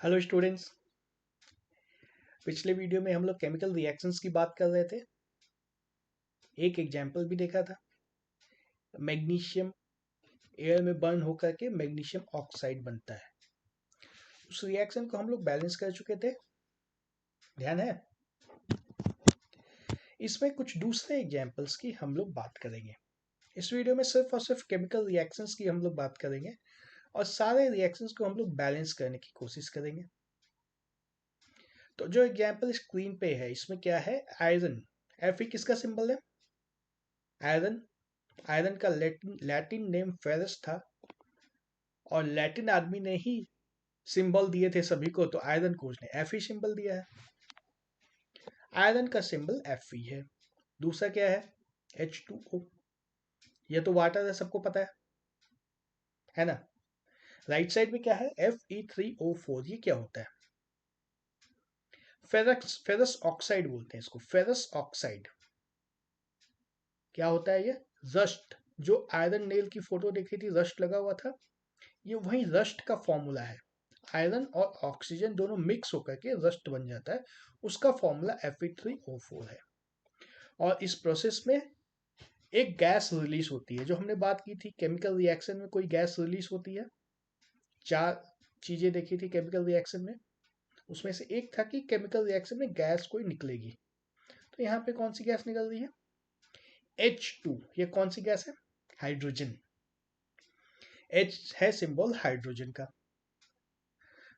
Hello students. पिछले video में हम लोग केमिकल रिएक्शंस की बात कर रहे थे। एक एग्जांपल भी देखा था। मैग्नीशियम एयर में बर्न होकर के मैग्नीशियम ऑक्साइड बनता है। उस रिएक्शन को हम लोग बैलेंस कर चुके थे, ध्यान है। इसमें कुछ दूसरे एग्जांपल्स की हम लोग बात करेंगे। इस वीडियो में सिर्फ और सिर्फ केमिकल रिएक्शंस की हम लोग बात करेंगे और सारे रिएक्शंस को हम लोग बैलेंस करने की कोशिश करेंगे। तो जो एग्जांपल स्क्रीन पे है इसमें क्या है, आयरन। Fe किसका सिंबल है? आयरन। आयरन का लैटिन नेम फेरस था और लैटिन आदमी ने ही सिंबल दिए थे सभी को, तो आयरन को उसने Fe सिंबल दिया है। आयरन का सिंबल Fe है। दूसरा क्या है? H2O। ये तो वाटर है, सबको पता है ना। राइट साइड में क्या है? Fe3O4। ये क्या होता है? फेरस ऑक्साइड बोलते हैं इसको, फेरस ऑक्साइड। क्या होता है ये? रस्ट। जो आयरन नेल की फोटो देखी थी, रस्ट लगा हुआ था, ये वही रस्ट का फॉर्मूला है। आयरन और ऑक्सीजन दोनों मिक्स होकर के रस्ट बन जाता है, उसका फॉर्मूला Fe3O4 है। और इस प्रोसेस में एक गैस रिलीज होती है, जो हमने बात की थी केमिकल रिएक्शन में कोई गैस रिलीज होती है। चार चीजें देखी थी केमिकल रिएक्शन में, उसमें से एक था कि केमिकल रिएक्शन में गैस कोई निकलेगी। तो यहाँ पे कौन सी गैस निकल रही है? H2। ये कौन सी गैस है? हाइड्रोजन। H है सिंबल हाइड्रोजन का।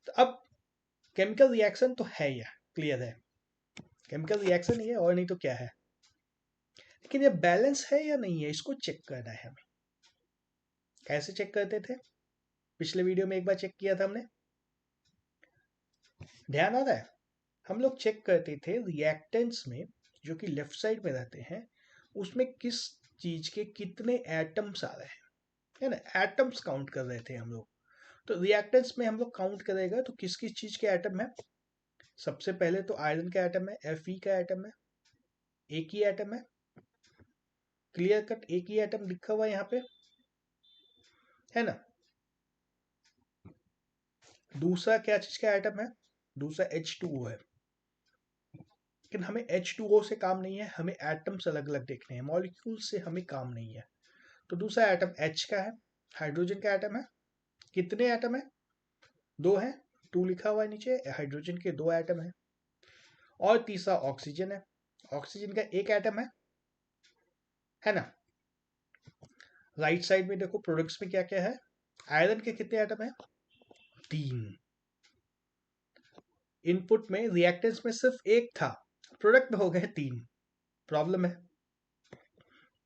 तो अब केमिकल रिएक्शन तो है, यह क्लियर है, केमिकल रिएक्शन ही है और नहीं तो क्या है। लेकिन ये बैलेंस है या नहीं है, इसको चेक करना है हमें। कैसे चेक करते थे? पिछले वीडियो में एक बार चेक किया था हमने, ध्यान आ रहा है? हम लोग चेक करते थे रिएक्टेंट्स में, जो कि लेफ्ट साइड में रहते हैं, उसमें किस चीज के कितने एटम्स आ रहे हैं, है ना। एटम्स काउंट कर रहे थे हम लोग। तो रिएक्टेंट्स में हम लोग काउंट करेगा तो किस किस चीज के एटम है। सबसे पहले तो आयरन का एटम है, Fe का एटम है, एक ही एटम है, क्लियर कट एक ही एटम लिखा हुआ है यहाँ पे, है ना। दूसरा क्या चीज का एटम है? दूसरा H2O है। लेकिन हमें H2O से काम नहीं है, हमें एटम्स अलग अलग देखने हैं, मॉलिक्यूल से हमें काम नहीं है। तो दूसरा एटम H का है, हाइड्रोजन का एटम है। कितने एटम है? दो है, 2 लिखा हुआ है नीचे, हाइड्रोजन के 2 एटम है। और तीसरा ऑक्सीजन है, ऑक्सीजन का एक एटम है ना। राइट साइड में देखो प्रोडक्ट्स में क्या क्या है। आयरन के कितने एटम है? 3। इनपुट में रिएक्टेंट्स में सिर्फ एक था, प्रोडक्ट में हो गए 3। प्रॉब्लम है।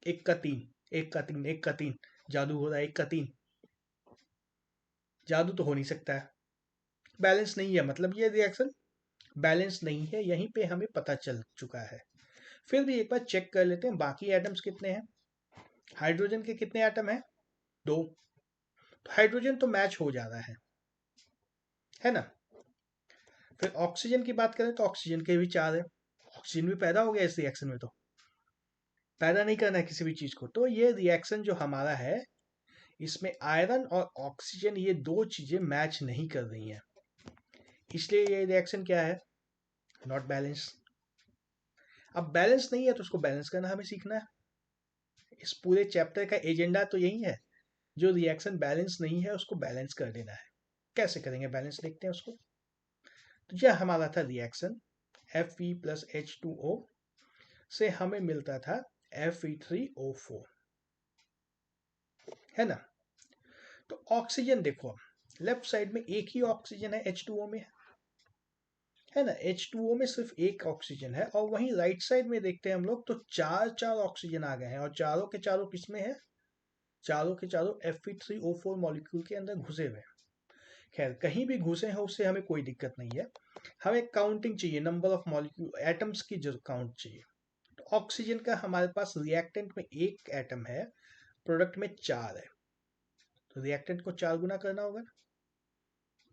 एक का 3, एक का 3, एक का 3, जादू हो रहा है। एक का 3 जादू तो हो नहीं सकता है, बैलेंस नहीं है, मतलब ये रिएक्शन बैलेंस नहीं है, यहीं पे हमें पता चल चुका है। फिर भी एक बार चेक कर लेते हैं बाकी एटम्स कितने हैं। हाइड्रोजन के कितने एटम हैं? 2। तो हाइड्रोजन तो मैच हो जा रहा है ना। फिर ऑक्सीजन की बात करें तो ऑक्सीजन के भी 4 है। ऑक्सीजन भी पैदा हो गया इस रिएक्शन में, तो पैदा नहीं करना है किसी भी चीज को। तो ये रिएक्शन जो हमारा है, इसमें आयरन और ऑक्सीजन ये दो चीजें मैच नहीं कर रही हैं, इसलिए ये रिएक्शन क्या है? Not balance. अब बैलेंस नहीं है तो उसको बैलेंस करना हमें सीखना है। इस पूरे चैप्टर का एजेंडा तो यही है, जो रिएक्शन बैलेंस नहीं है उसको बैलेंस कर देना है। कैसे करेंगे बैलेंस, देखते हैं उसको। तो यह हमारा था रिएक्शन, Fe प्लस H2O से हमें मिलता था Fe3O4, है ना। तो ऑक्सीजन देखो, लेफ्ट साइड में एक ही ऑक्सीजन है H2O में, है ना। H2O में सिर्फ एक ऑक्सीजन है, और वहीं राइट साइड में देखते हैं हम लोग तो चार चार ऑक्सीजन आ गए हैं, और चारों के चारों किसमें है? चारों के चारों Fe3O4 मॉलिक्यूल के अंदर घुसे हुए हैं। खैर कहीं भी घुसे हैं उससे हमें कोई दिक्कत नहीं है, हमें काउंटिंग चाहिए, नंबर ऑफ मॉलिक्यूल एटम्स की जो काउंट चाहिए। तो ऑक्सीजन का हमारे पास रिएक्टेंट में एक एटम है, प्रोडक्ट में 4 है, तो रिएक्टेंट को 4 गुना करना होगा,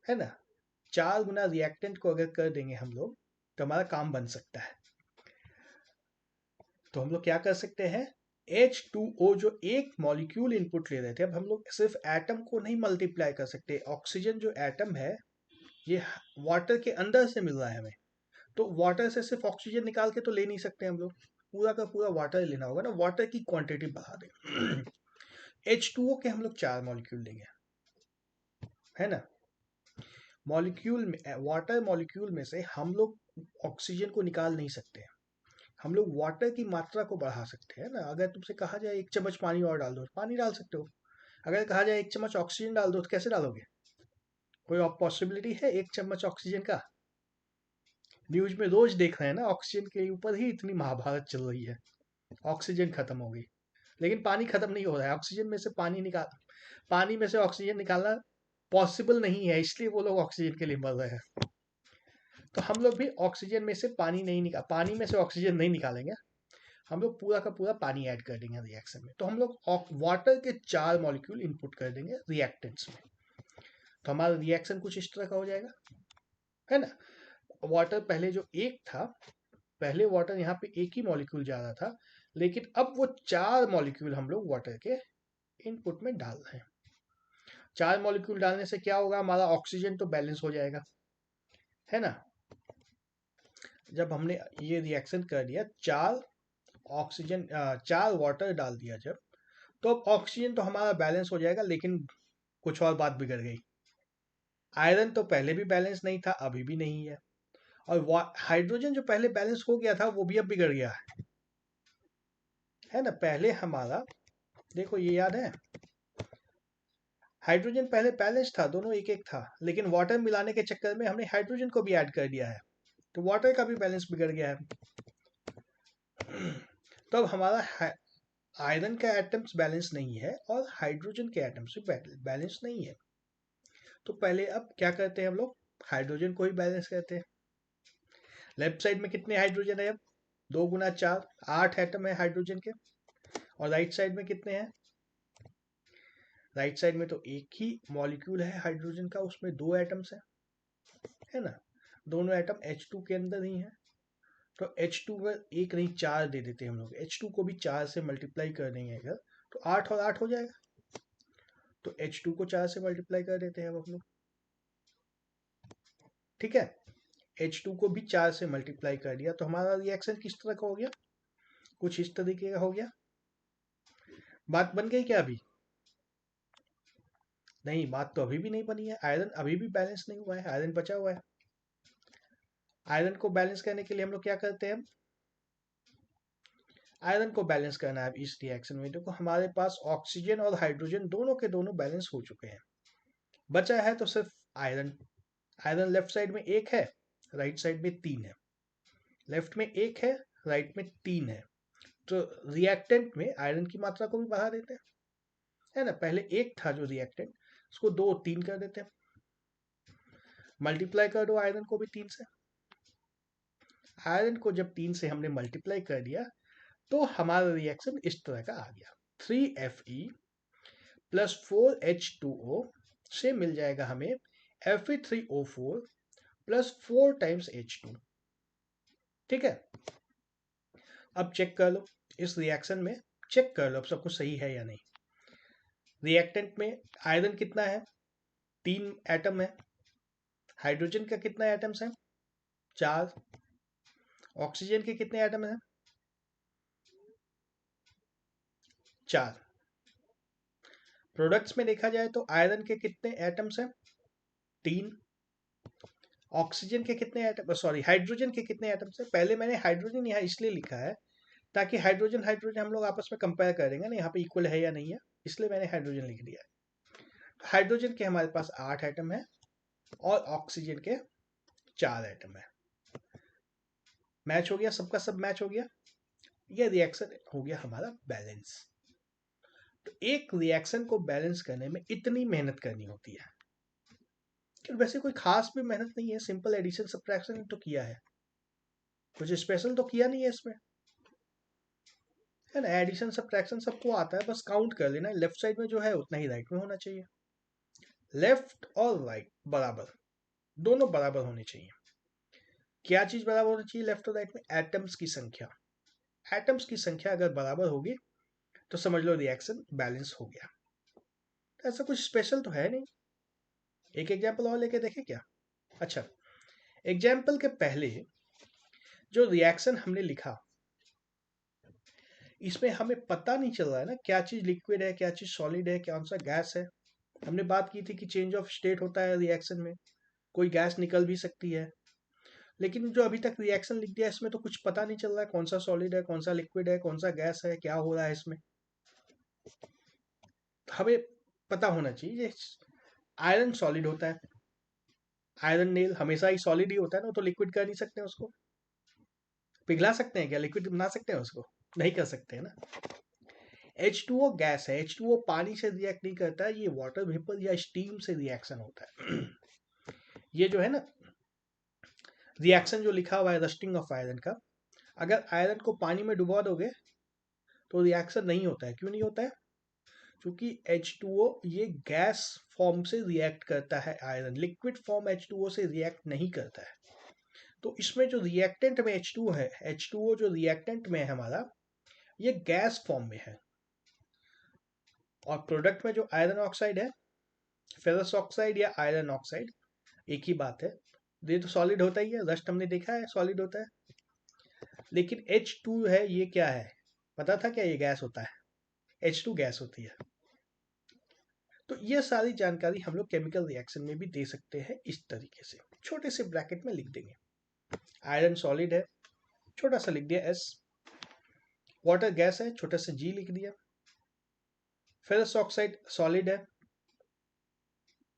है ना। 4 गुना रिएक्टेंट को अगर कर देंगे हम लोग तो हमारा काम बन सकता है। तो हम लोग क्या कर सकते हैं, H2O जो एक मॉलिक्यूल इनपुट ले रहे थे, अब हम लोग सिर्फ एटम को नहीं मल्टीप्लाई कर सकते। ऑक्सीजन जो एटम है ये वाटर के अंदर से मिल रहा है हमें, तो वाटर से सिर्फ ऑक्सीजन निकाल के तो ले नहीं सकते हम लोग, पूरा का पूरा वाटर लेना होगा ना, वाटर की क्वांटिटी बढ़ा दें। H2O के हम लोग 4 मॉलिक्यूल लेंगे, है ना। मॉलिक्यूल में, वाटर मॉलिक्यूल में से हम लोग ऑक्सीजन को निकाल नहीं सकते हैं, हम लोग वाटर की मात्रा को बढ़ा सकते हैं ना। अगर तुमसे कहा जाए 1 चम्मच पानी और डाल दो, पानी डाल सकते हो। अगर कहा जाए 1 चम्मच ऑक्सीजन डाल दो, तो कैसे डालोगे? कोई पॉसिबिलिटी है 1 चम्मच ऑक्सीजन का? न्यूज में रोज देख रहे हैं ना, ऑक्सीजन के ऊपर ही इतनी महाभारत चल रही है। ऑक्सीजन खत्म हो गई, लेकिन पानी खत्म नहीं हो रहा है। ऑक्सीजन में से पानी में से ऑक्सीजन निकालना पॉसिबल नहीं है, इसलिए वो लोग ऑक्सीजन के लिए मर रहे हैं। तो हम लोग भी ऑक्सीजन में से पानी में से ऑक्सीजन नहीं निकालेंगे, हम लोग पूरा का पूरा पानी ऐड कर देंगे रिएक्शन में। तो हम लोग वाटर के 4 मॉलिक्यूल इनपुट कर देंगे रिएक्टेंट्स में, तो हमारा रिएक्शन कुछ इस तरह का हो जाएगा, है ना। वाटर पहले जो एक था, पहले वाटर यहाँ पे एक ही मॉलिक्यूल जा रहा था, लेकिन अब वो 4 मॉलिक्यूल हम लोग वाटर के इनपुट में डाल रहे हैं। 4 मॉलिक्यूल डालने से क्या होगा, हमारा ऑक्सीजन तो बैलेंस हो जाएगा, है ना। जब हमने ये रिएक्शन कर दिया, 4 वाटर डाल दिया जब, तो अब ऑक्सीजन तो हमारा बैलेंस हो जाएगा, लेकिन कुछ और बात बिगड़ गई। आयरन तो पहले भी बैलेंस नहीं था, अभी भी नहीं है, और हाइड्रोजन जो पहले बैलेंस हो गया था वो भी अब बिगड़ गया है ना। पहले हमारा, देखो ये याद है, हाइड्रोजन पहले बैलेंस था, दोनों एक एक था, लेकिन वाटर मिलाने के चक्कर में हमने हाइड्रोजन को भी ऐड कर दिया है, तो वाटर का भी बैलेंस बिगड़ गया है। तो अब हमारा आयरन का एटम्स बैलेंस नहीं है और हाइड्रोजन के एटम्स भी बैलेंस नहीं है। तो पहले अब क्या करते हैं हम लोग, हाइड्रोजन को ही बैलेंस करते हैं। लेफ्ट साइड में कितने हाइड्रोजन है अब, 2 गुना 4, 8 एटम है हाइड्रोजन के। और राइट साइड में कितने हैं, राइट साइड में तो एक ही मॉलिक्यूल है हाइड्रोजन का, उसमें 2 एटम्स है ना। दोनों एटम H2 के अंदर ही है, तो H2 का एक नहीं 4 दे देते हैं हम लोग, H2 को भी 4 से मल्टीप्लाई कर देंगे अगर, तो 8 और 8 हो जाएगा, तो H2 को 4 से मल्टीप्लाई कर देते हैं अब हम लोग, ठीक है। H2 को भी 4 से मल्टीप्लाई कर दिया, तो हमारा रिएक्शन किस तरह का हो गया, कुछ इस तरीके का हो गया। बात बन गई क्या अभी? नहीं, बात तो अभी भी नहीं बनी है, आयरन अभी भी बैलेंस नहीं हुआ है, आयरन बचा हुआ है। आयरन को बैलेंस करने के लिए हम लोग क्या करते हैं, आयरन को बैलेंस करना है इस रिएक्शन में। देखो हमारे पास ऑक्सीजन और हाइड्रोजन दोनों के दोनों बैलेंस हो चुके हैं, बचा है तो सिर्फ आयरन। आयरन लेफ्ट साइड में 1 है, राइट साइड में 3 है। लेफ्ट में 1 है, राइट में 3 है, तो रिएक्टेंट में आयरन की मात्रा को भी बढ़ा देते हैं, है ना। पहले 1 था जो रिएक्टेंट, उसको 2 3 कर देते हैं, मल्टीप्लाई कर दो आयरन को भी 3 से। आयरन को जब 3 से हमने मल्टीप्लाई कर दिया, तो हमारा रिएक्शन इस तरह का आ गया, 3Fe प्लस 4H2O से मिल जाएगा हमें Fe3O4 प्लस 4 टाइम्स H2, ठीक है। अब चेक कर लो, इस रिएक्शन में चेक कर लो अब सब कुछ सही है या नहीं। रिएक्टेंट में आयरन कितना है, 3 एटम है। हाइड्रोजन का कितना एटम्स है, 4। ऑक्सीजन के कितने एटम है, 4। प्रोडक्ट्स में देखा जाए तो आयरन के कितने एटम्स हैं, 3। ऑक्सीजन के कितने एटम, सॉरी हाइड्रोजन के कितने एटम्स हैं। पहले मैंने हाइड्रोजन यहाँ इसलिए लिखा है ताकि हाइड्रोजन हाइड्रोजन हम लोग आपस में कंपेयर करेंगे ना, यहाँ पे इक्वल है या नहीं है, इसलिए मैंने हाइड्रोजन लिख दिया है। हाइड्रोजन के हमारे पास 8 एटम है और ऑक्सीजन के 4 एटम है। मैच हो गया, सबका सब मैच हो गया, ये रिएक्शन हो गया हमारा बैलेंस। तो एक रिएक्शन को बैलेंस करने में इतनी मेहनत करनी होती है, कि वैसे कोई खास भी मेहनत नहीं है, सिंपल एडिशन सब्ट्रैक्शन तो किया है, कुछ स्पेशल तो किया नहीं है इसमें, है ना। एडिशन सब्ट्रैक्शन सबको आता है, बस काउंट कर लेना, लेफ्ट साइड में जो है उतना ही राइट में होना चाहिए। लेफ्ट और राइट बराबर, दोनों बराबर होने चाहिए। क्या चीज बराबर होनी चाहिए लेफ्ट और राइट में, एटम्स की संख्या। एटम्स की संख्या अगर बराबर होगी तो समझ लो रिएक्शन बैलेंस हो गया। ऐसा कुछ स्पेशल तो है नहीं, एक एग्जांपल और लेके देखे क्या। अच्छा, एग्जाम्पल के पहले जो रिएक्शन हमने लिखा, इसमें हमें पता नहीं चल रहा है ना क्या चीज लिक्विड है, क्या चीज सॉलिड है, कौन सा गैस है। हमने बात की थी कि चेंज ऑफ स्टेट होता है रिएक्शन में, कोई गैस निकल भी सकती है। लेकिन जो अभी तक रिएक्शन लिख दिया इसमें तो कुछ पता नहीं चल रहा है कौन सा सॉलिड है, कौन सा लिक्विड है, कौन सा गैस है, क्या हो रहा है इसमें। हमें पता होना चाहिए ये आयरन सॉलिड होता है, आयरन नेल हमेशा ही सॉलिड ही होता है ना, तो लिक्विड कर नहीं सकते उसको। पिघला सकते हैं क्या, लिक्विड बना सकते हैं उसको? नहीं कर सकते हैं ना। H2O गैस है, H2O पानी से रिएक्ट नहीं करता है, ये वाटर वेपर या स्टीम से रिएक्शन होता है। ये जो है ना रिएक्शन जो लिखा हुआ है रस्टिंग ऑफ आयरन का, अगर आयरन को पानी में डुबा दोगे तो रिएक्शन नहीं होता है। क्यों नहीं होता है? क्योंकि H2O ये गैस फॉर्म से रिएक्ट करता है, आयरन लिक्विड फॉर्म H2O से रिएक्ट नहीं करता है। तो इसमें जो रिएक्टेंट में H2O है, H2O जो रिएक्टेंट में है हमारा, ये गैस फॉर्म में है। और प्रोडक्ट में जो आयरन ऑक्साइड है, फेरस ऑक्साइड या आयरन ऑक्साइड, एक ही बात है। ये तो सॉलिड होता ही है, रस्ट हमने देखा है सॉलिड होता है। लेकिन H2 है, ये क्या है पता था क्या? ये गैस होता है, H2 गैस होती है। तो ये सारी जानकारी हम लोग केमिकल रिएक्शन में भी दे सकते हैं इस तरीके से, छोटे से ब्रैकेट में लिख देंगे। आयरन सॉलिड है, छोटा सा लिख दिया S। वाटर गैस है, छोटा सा G लिख दिया। फेरस ऑक्साइड सॉलिड है,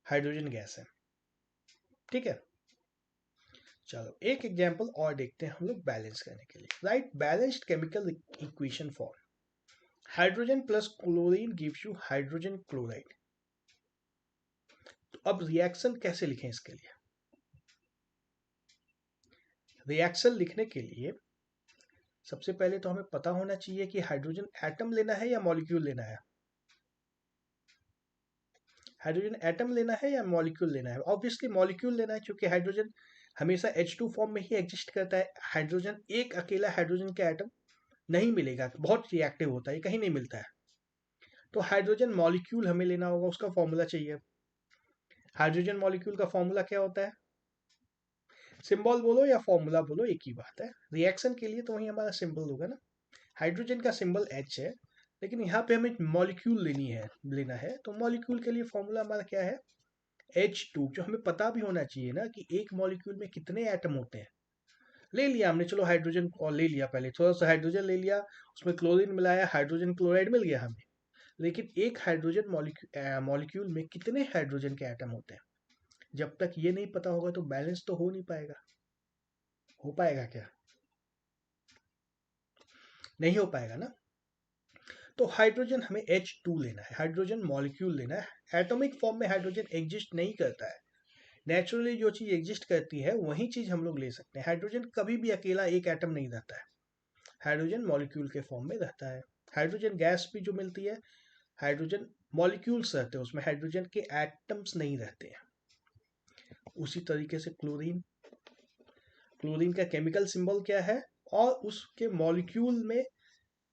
हाइड्रोजन गैस है। ठीक है, चलो एक एग्जांपल और देखते हैं हम लोग बैलेंस करने के लिए। Right balanced chemical equation for hydrogen plus chlorine gives you hydrogen chloride. तो अब रिएक्शन कैसे लिखें इसके लिए? रिएक्शन लिखने के लिए सबसे पहले तो हमें पता होना चाहिए कि हाइड्रोजन एटम लेना है या मॉलिक्यूल लेना है। हाइड्रोजन एटम लेना है या मॉलिक्यूल लेना है? ऑब्वियसली मॉलिक्यूल लेना है, क्योंकि हाइड्रोजन हमेशा H2 फॉर्म में ही एग्जिस्ट करता है। हाइड्रोजन एक अकेला हाइड्रोजन का एटम नहीं मिलेगा, बहुत रिएक्टिव होता है, कहीं नहीं मिलता है। तो हाइड्रोजन मॉलिक्यूल हमें लेना होगा, उसका फॉर्मूला चाहिए। हाइड्रोजन मॉलिक्यूल का फॉर्मूला क्या होता है? सिंबल बोलो या फॉर्मूला बोलो, एक ही बात है। रिएक्शन के लिए तो वही हमारा सिंबल होगा ना। हाइड्रोजन का सिंबल H है, लेकिन यहाँ पे हमें मॉलिक्यूल लेना है, तो मॉलिक्यूल के लिए फॉर्मूला हमारा क्या है? H2। जो हमें पता भी होना चाहिए ना कि एक मॉलिक्यूल में कितने एटम होते हैं। ले लिया हमने, चलो हाइड्रोजन और ले लिया, पहले थोड़ा सा हाइड्रोजन ले लिया, उसमें क्लोरीन मिलाया, हाइड्रोजन क्लोराइड मिल गया हमें। लेकिन एक हाइड्रोजन मॉलिक्यूल में कितने हाइड्रोजन के एटम होते हैं, जब तक ये नहीं पता होगा तो बैलेंस तो हो नहीं पाएगा। हो पाएगा क्या? नहीं हो पाएगा ना। तो हाइड्रोजन हमें H2 लेना है, हाइड्रोजन मॉलिक्यूल लेना है। एटॉमिक फॉर्म में हाइड्रोजन एग्जिस्ट नहीं करता है। नेचुरली जो चीज एग्जिस्ट करती है वही चीज हम लोग ले सकते हैं। हाइड्रोजन कभी भी अकेला एक एटम नहीं रहता है, हाइड्रोजन मॉलिक्यूल के फॉर्म में रहता है। हाइड्रोजन गैस भी जो मिलती है, हाइड्रोजन मॉलिक्यूल्स रहते हैं, उसमें हाइड्रोजन के एटम्स नहीं रहते हैं। उसी तरीके से क्लोरीन, क्लोरीन का केमिकल सिंबल क्या है और उसके मॉलिक्यूल में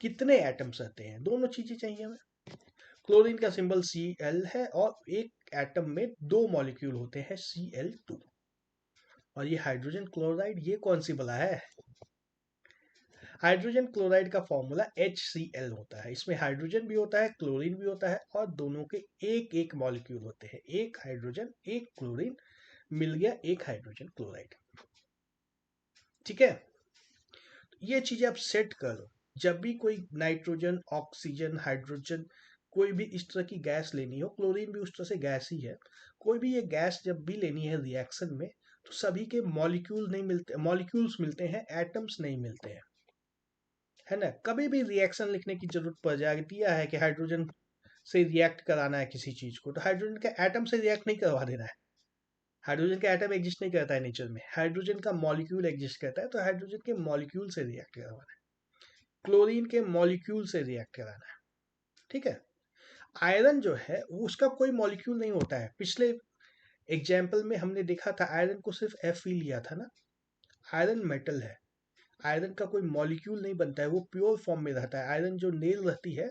कितने एटम्स रहते हैं, दोनों चीजें चाहिए हमें। क्लोरीन का सिंबल Cl है और एक एटम में दो मॉलिक्यूल होते हैं Cl2। और ये हाइड्रोजन क्लोराइड, ये कौन सी बला है? हाइड्रोजन क्लोराइड का फॉर्मूला HCl होता है। इसमें हाइड्रोजन भी होता है, क्लोरीन भी होता है, और दोनों के एक एक मॉलिक्यूल होते हैं। एक हाइड्रोजन एक क्लोरीन, मिल गया एक हाइड्रोजन क्लोराइड। ठीक है, ये चीजें आप सेट करो। जब भी कोई नाइट्रोजन, ऑक्सीजन, हाइड्रोजन, कोई भी इस तरह की गैस लेनी हो, क्लोरीन भी उस तरह से गैस ही है, कोई भी ये गैस जब भी लेनी है रिएक्शन में, तो सभी के मॉलिक्यूल नहीं मिलते, मॉलिक्यूल्स मिलते हैं, एटम्स नहीं मिलते हैं, है ना। कभी भी रिएक्शन लिखने की जरूरत पड़ जाती है कि हाइड्रोजन से रिएक्ट कराना है किसी चीज को, तो हाइड्रोजन के एटम से रिएक्ट नहीं करवा देना है। हाइड्रोजन का एटम एग्जिस्ट नहीं करता है नेचर में, हाइड्रोजन का मॉलिक्यूल एग्जिस्ट करता है, तो हाइड्रोजन के मॉलिक्यूल से रिएक्ट करवाना है, क्लोरीन के मॉलिक्यूल से रिएक्ट कराना है। ठीक है। आयरन जो है वो उसका कोई मॉलिक्यूल नहीं होता है। पिछले एग्जाम्पल में हमने देखा था आयरन को सिर्फ F ही लिया था ना। आयरन मेटल है, आयरन का कोई मॉलिक्यूल नहीं बनता है, वो प्योर फॉर्म में रहता है। आयरन जो नेल रहती है,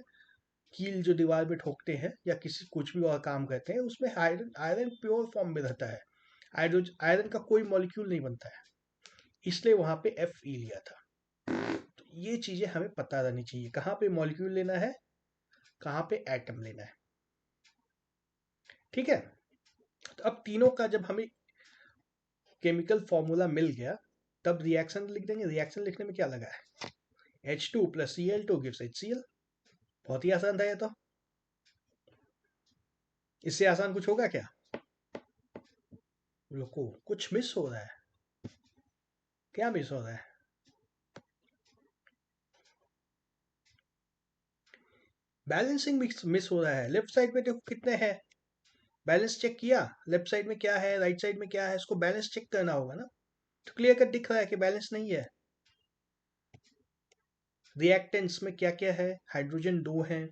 कील जो दीवार पे ठोकते हैं या किसी कुछ भी और काम करते हैं, उसमें आयरन आयरन प्योर फॉर्म में रहता है। आयरन का कोई मॉलिक्यूल नहीं बनता है, इसलिए वहां पे Fe लिया था। तो ये चीजें हमें पता रहनी चाहिए, कहाँ पे मॉलिक्यूल लेना है, कहाँ पे एटम लेना है। ठीक है, तो अब तीनों का जब हमें केमिकल फॉर्मूला मिल गया, तब रिएक्शन लिख देंगे। रिएक्शन लिखने में क्या लगा है, H2 + Cl2 gives HCl। बहुत ही आसान था ये तो, इससे आसान कुछ होगा क्या? रुको, कुछ मिस हो रहा है। क्या मिस हो रहा है? बैलेंसिंग मिस हो रहा है। लेफ्ट साइड में देखो कितने हैं, बैलेंस चेक किया, लेफ्ट साइड में क्या है, राइट साइड में क्या है, इसको बैलेंस चेक करना होगा ना। तो क्लियर कट दिख रहा है कि बैलेंस नहीं है। रिएक्टेंट्स में क्या क्या है, हाइड्रोजन 2 है,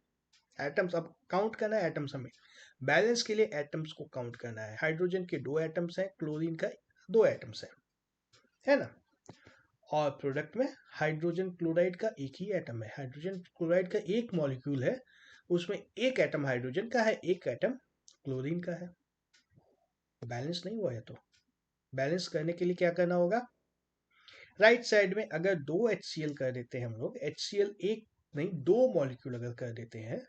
एटम्स अब काउंट करना है, एटम्स हमें बैलेंस के लिए एटम्स को काउंट करना है। हाइड्रोजन के 2 एटम्स हैं, क्लोरीन का 2 एटम्स है ना। और प्रोडक्ट में हाइड्रोजन क्लोराइड का एक ही एटम है, हाइड्रोजन क्लोराइड का एक मॉलिक्यूल है, उसमें एक एटम हाइड्रोजन का है, एक एटम क्लोरीन का है। बैलेंस नहीं हुआ है, तो बैलेंस करने के लिए क्या करना होगा, राइट साइड में अगर 2 HCl कर देते हैं हम लोग, HCl एक नहीं 2 मॉलिक्यूल अगर कर देते हैं,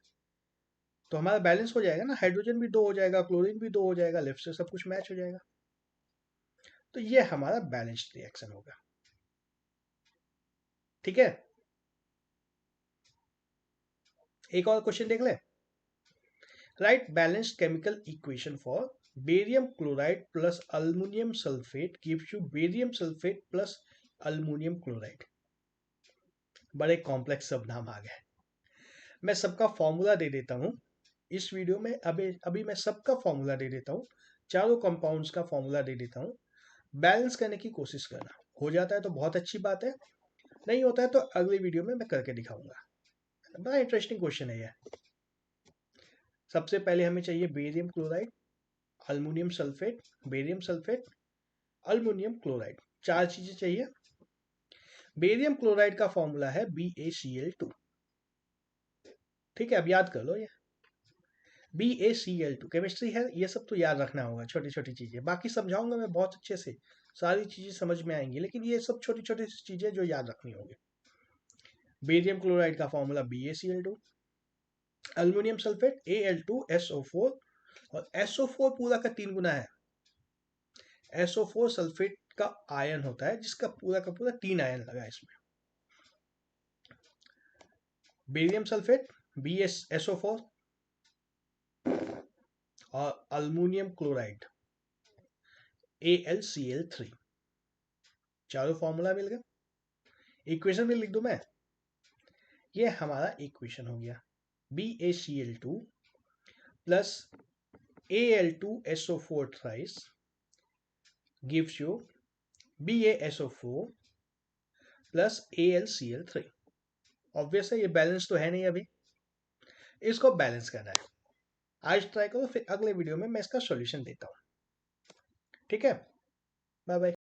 तो हमारा बैलेंस हो जाएगा ना, हाइड्रोजन भी 2 हो जाएगा, क्लोरीन भी 2 हो जाएगा, लेफ्ट से सब कुछ मैच हो जाएगा। तो ये हमारा बैलेंस्ड रिएक्शन होगा। ठीक है, एक और क्वेश्चन देख ले। Right balanced chemical equation for barium chloride plus aluminium sulphate gives you barium sulphate plus aluminium chloride. बड़े कॉम्प्लेक्स सब नाम आ गए। मैं सबका फॉर्मूला दे देता हूँ इस वीडियो में। अभी अभी मैं सबका फॉर्मूला दे देता हूँ, चारों कंपाउंड्स का फॉर्मूला दे देता हूँ। बैलेंस करने की कोशिश करना, हो जाता है तो बहुत अच्छी बात है, नहीं होता है तो अगली वीडियो में मैं करके दिखाऊंगा। बड़ा इंटरेस्टिंग क्वेश्चन है ये। सबसे पहले हमें चाहिए barium chloride, aluminium sulphate, barium sulphate, aluminium chloride, 4 चीजें चाहिए। बेरियम क्लोराइड का फॉर्मूला है BaCl2। ठीक है, अब याद कर लो ये BaCl2 केमिस्ट्री है, ये सब तो याद रखना होगा, छोटी छोटी चीजें। बाकी समझाऊंगा मैं बहुत अच्छे से, सारी चीजें समझ में आएंगी, लेकिन ये सब छोटी छोटी चीजें जो याद रखनी होगी। बेरियम क्लोराइड का formula BaCl2, aluminium sulphate Al2SO4, और SO4 पूरा का 3 गुना है। SO4 सल्फेट का आयन होता है, जिसका पूरा का पूरा 3 आयन लगा है इसमें। बेरियम सल्फेट BsSO4 और अल्युमिनियम क्लोराइड AlCl3, चारों फॉर्मूला मिल गया। इक्वेशन में लिख दूं मैं, ये हमारा इक्वेशन हो गया BaCl2 plus Al2SO4 thrice gives you BaSO4 plus AlCl3। Obvious है, ये बैलेंस तो है नहीं अभी, इसको बैलेंस करना है। आज ट्राई करो, फिर अगले वीडियो में मैं इसका सॉल्यूशन देता हूँ। ठीक है, बाय बाय।